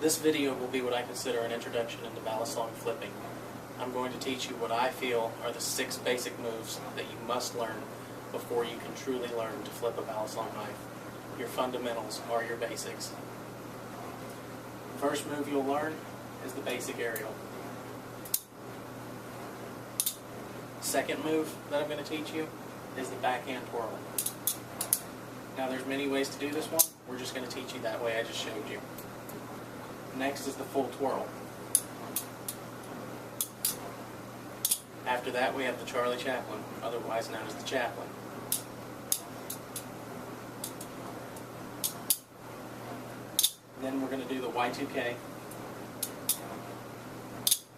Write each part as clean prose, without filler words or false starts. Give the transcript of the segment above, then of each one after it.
This video will be what I consider an introduction into Balisong flipping. I'm going to teach you what I feel are the 6 basic moves that you must learn before you can truly learn to flip a Balisong knife. Your fundamentals are your basics. The first move you'll learn is the basic aerial. Second move that I'm going to teach you is the backhand twirl. Now there's many ways to do this one. We're just going to teach you that way I just showed you. Next is the full twirl. After that we have the Chaplin, otherwise known as the Chaplin. Then we're going to do the Y2K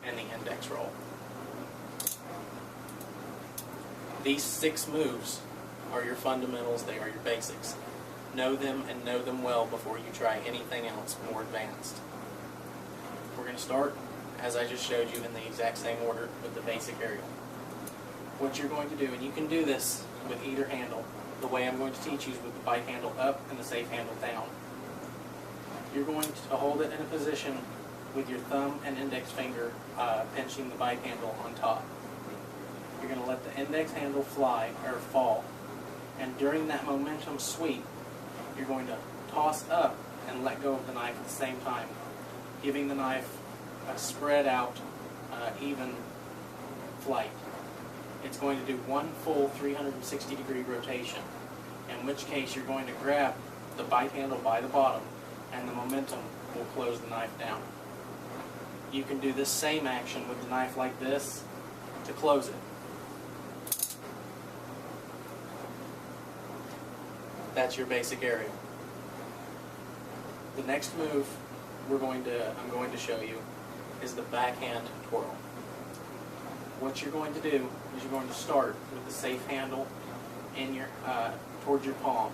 and the index roll. These 6 moves are your fundamentals, they are your basics. Know them and know them well before you try anything else more advanced. We're going to start, as I just showed you, in the exact same order with the basic aerial. What you're going to do, and you can do this with either handle, the way I'm going to teach you is with the bite handle up and the safe handle down. You're going to hold it in a position with your thumb and index finger pinching the bite handle on top. You're going to let the index handle fly or fall, and during that momentum sweep, you're going to toss up and let go of the knife at the same time, giving the knife a spread out, even flight. It's going to do one full 360-degree rotation, in which case you're going to grab the bite handle by the bottom, and the momentum will close the knife down. You can do this same action with the knife like this to close it. That's your basic aerial. The next move I'm going to show you is the backhand twirl. What you're going to do is you're going to start with the safe handle in your towards your palm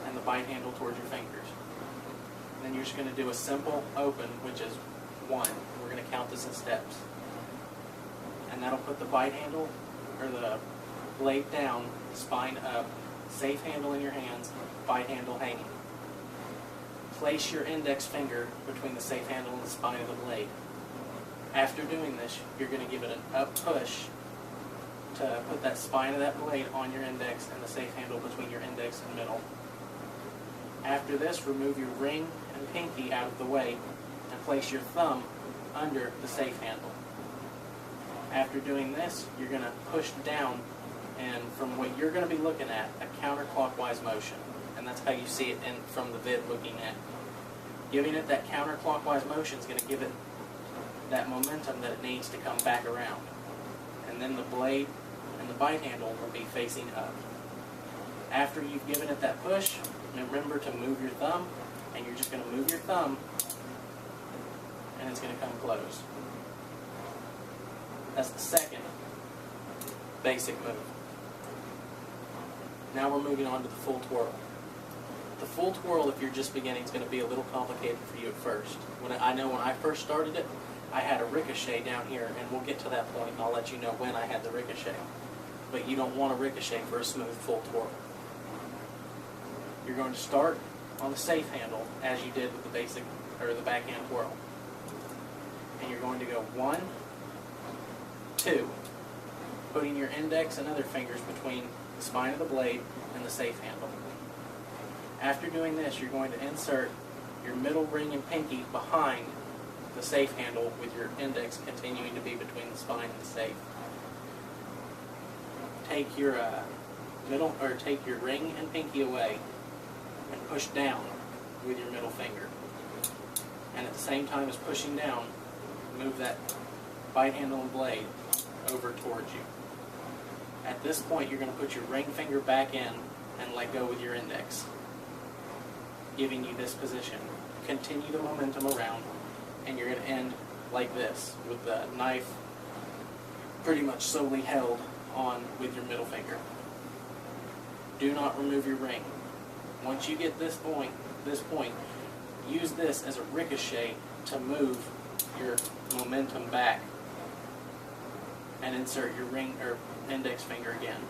and the bite handle towards your fingers. Then you're just going to do a simple open, which is 1. We're going to count this in steps. And that'll put the bite handle or the blade down, spine up, safe handle in your hands, bite handle hanging. Place your index finger between the safe handle and the spine of the blade. After doing this, you're going to give it an up push to put that spine of that blade on your index and the safe handle between your index and middle. After this, remove your ring and pinky out of the way and place your thumb under the safe handle. After doing this, you're going to push down, and from what you're going to be looking at, a counterclockwise motion. And that's how you see it from the vid looking at. Giving it that counterclockwise motion is going to give it that momentum that it needs to come back around. And then the blade and the bite handle will be facing up. After you've given it that push, remember to move your thumb, and you're just going to move your thumb, and it's going to come close. That's the second basic move. Now we're moving on to the full twirl. The full twirl, if you're just beginning, is going to be a little complicated for you at first. I know when I first started it, I had a ricochet down here, and we'll get to that point, and I'll let you know when I had the ricochet. But you don't want a ricochet for a smooth full twirl. You're going to start on the safe handle as you did with the basic or the backhand twirl. And you're going to go 1, 2, putting your index and other fingers between the spine of the blade and the safe handle. After doing this, you're going to insert your middle ring and pinky behind the safe handle with your index continuing to be between the spine and the safe. Take your take your ring and pinky away and push down with your middle finger. And at the same time as pushing down, move that bite handle and blade over towards you. At this point, you're going to put your ring finger back in and let go with your index, giving you this position. Continue the momentum around, and you're going to end like this, with the knife pretty much solely held on with your middle finger. Do not remove your ring. Once you get this point, use this as a ricochet to move your momentum back and insert your ring or index finger again.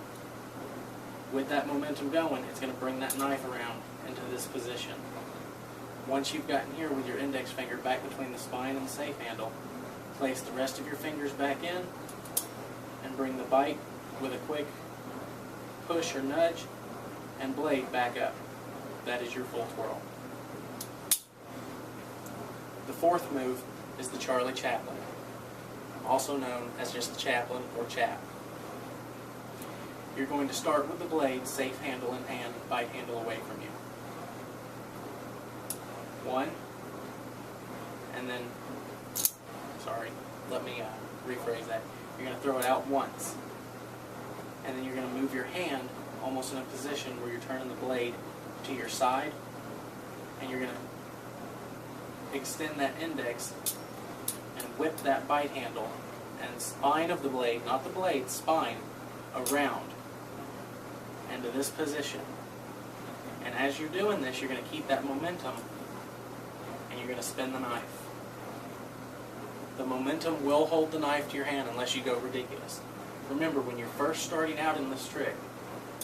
With that momentum going, it's going to bring that knife around into this position. Once you've gotten here with your index finger back between the spine and the safe handle, place the rest of your fingers back in and bring the bite with a quick push or nudge and blade back up. That is your full twirl. The fourth move is the Charlie Chaplin, also known as just the Chaplin or Chap. You're going to start with the blade, safe handle in hand, bite handle away from you. One, and then, let me rephrase that. You're going to throw it out once, and then you're going to move your hand almost in a position where you're turning the blade to your side, and you're going to extend that index and whip that bite handle and spine of the blade, not the blade, spine, around into this position. And as you're doing this, you're going to keep that momentum and you're going to spin the knife. The momentum will hold the knife to your hand unless you go ridiculous. Remember, when you're first starting out in this trick,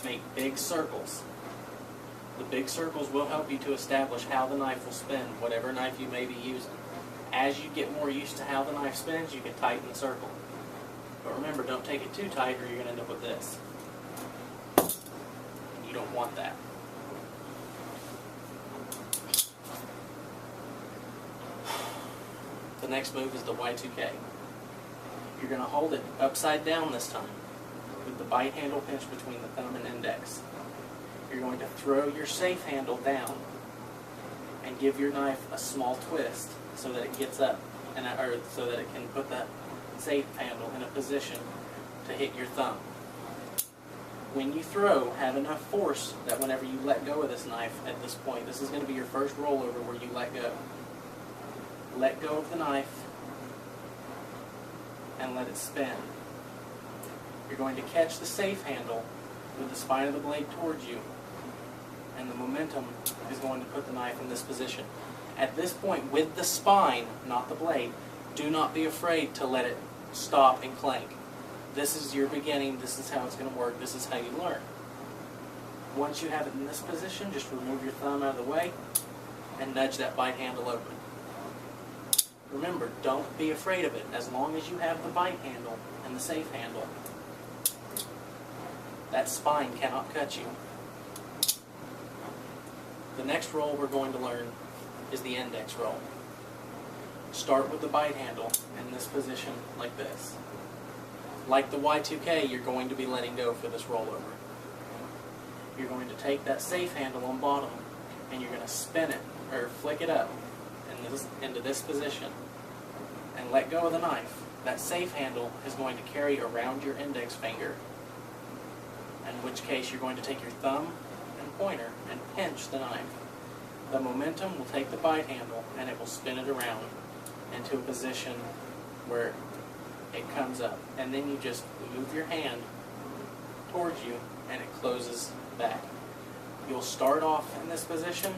make big circles. The big circles will help you to establish how the knife will spin, whatever knife you may be using. As you get more used to how the knife spins, you can tighten the circle. But remember, don't take it too tight or you're going to end up with this. You don't want that. The next move is the Y2K. You're going to hold it upside down this time with the bite handle pinched between the thumb and index. You're going to throw your safe handle down and give your knife a small twist so that it gets up, or so that it can put that safe handle in a position to hit your thumb. When you throw, have enough force that whenever you let go of this knife at this point, this is going to be your first rollover where you let go. Let go of the knife and let it spin. You're going to catch the safe handle with the spine of the blade towards you, and the momentum is going to put the knife in this position. At this point, with the spine, not the blade, do not be afraid to let it stop and clank. This is your beginning, this is how it's going to work, this is how you learn. Once you have it in this position, just remove your thumb out of the way and nudge that bite handle open. Remember, don't be afraid of it. As long as you have the bite handle and the safe handle, that spine cannot cut you. The next roll we're going to learn is the index roll. Start with the bite handle in this position like this. Like the Y2K, you're going to be letting go for this rollover. You're going to take that safe handle on bottom and you're going to spin it, or flick it up into this position and let go of the knife. That safe handle is going to carry around your index finger, in which case you're going to take your thumb and pointer and pinch the knife. The momentum will take the bite handle and it will spin it around into a position where it comes up, and then you just move your hand towards you and it closes back. You'll start off in this position,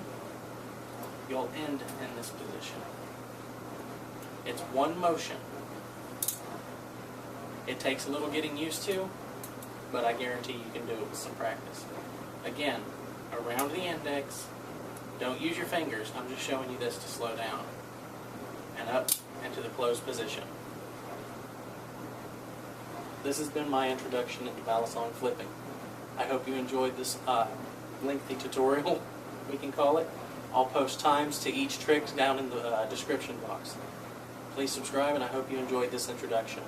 you'll end in this position. It's one motion. It takes a little getting used to, but I guarantee you can do it with some practice. Again, around the index, don't use your fingers, I'm just showing you this to slow down, and up into the closed position. This has been my introduction into Balisong flipping. I hope you enjoyed this lengthy tutorial, we can call it. I'll post times to each trick down in the description box. Please subscribe, and I hope you enjoyed this introduction.